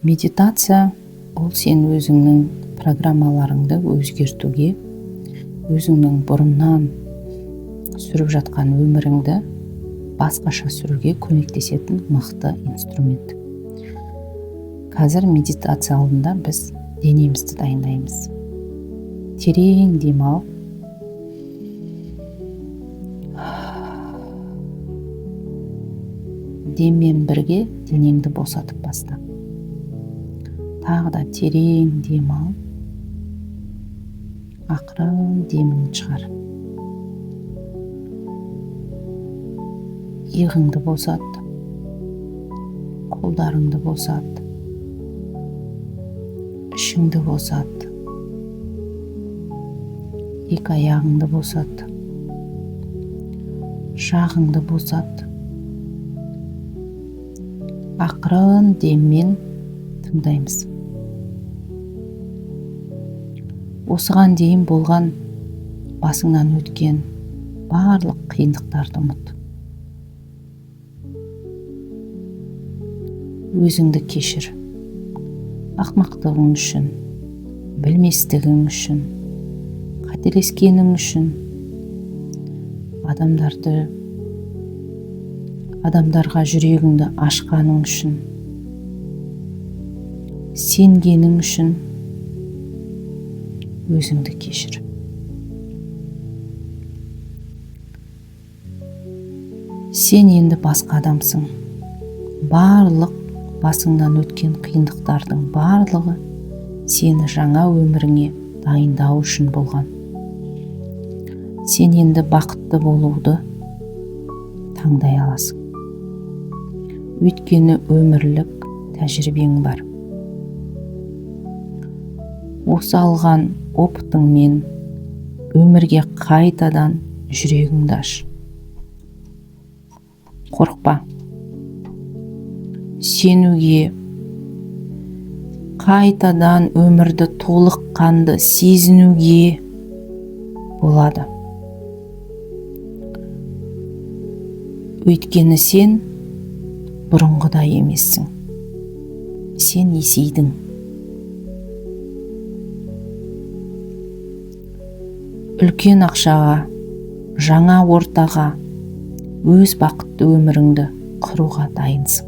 Медитация ол сен өзіңнің программаларыңды өзгертуге, өзіңнің бұрыннан сүріп жатқан өміріңді басқаша сүруге көмектесетін мықты инструмент. Қазір медитация алдында біз денемізді дайындаймыз. Терең дем алып, деммен бірге денеңді босатып баста. Тағы да терең дем алып, ақырын деміңді шығар. Иығыңды босат, қолдарыңды босат, ішіңді босат, екі аяғыңды босат, жағыңды босат. Ақырын деммен тыңдаймыз. Осыған дейін болған басыңнан өткен барлық қиындықтарды ұмыт. Өзіңді кешір. Ақымақтығың үшін, білместігің үшін, қателескенің үшін, адамдарға жүрегіңді ашқаның үшін, сенгенің үшін өзіңді кешір. Сен енді басқа адамсың. Барлық басыңнан өткен қиындықтардың барлығы сені жаңа өміріңе дайындау үшін болған. Сен енді бақытты болуды таңдай аласың. Өйткені өмірлік тәжірибең бар. Осы алған опытыңмен өмірге қайтадан жүрегіңді аш. Қорықпа. Сенуге, қайтадан өмірді толыққанды сезінуге болады. Өйткені сен бұрынғыдай емессің. Сен есейдің. Үлкен ақшаға, жаңа ортаға, өз бақытты өміріңді құруға дайынсың.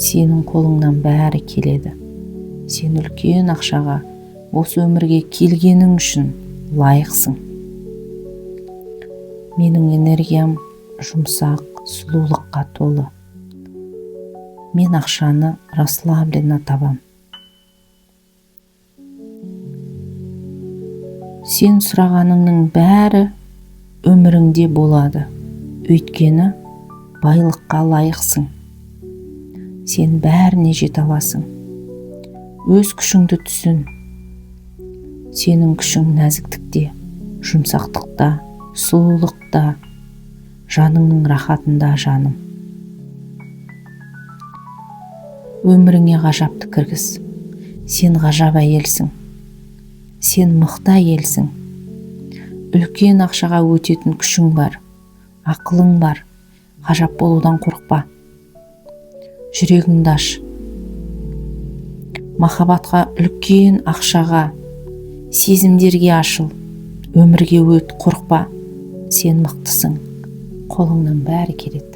Сенің қолыңнан бәрі келеді. Сен үлкен ақшаға, осы өмірге келгенің үшін лайықсың. Менің энергиям жұмсақ, сұлулыққа толы. Мен ақшаны расслабленно табам. Сен сұрағаныңның бәрі өміріңде болады. Өйткені байлыққа лайықсың. Сен бәріне жете аласың. Өз күшіңді түсін. Сенің күшің нәзіктікте, жұмсақтықта, сұлулықта, жаныңның рахатында, жаным. Өміріңе ғажапты кіргіз. Сен ғажап әйелсің. Сен мықты әйелсің. Үлкен ақшаға өтетін күшің бар, ақылың бар. Ғажап болудан қорықпа. Жүрегіңді аш. Махаббатқа, үлкен ақшаға, сезімдерге ашыл. Өмірге өт, қорықпа. Сен мықтысың. Қолыңнан бәрі келеді.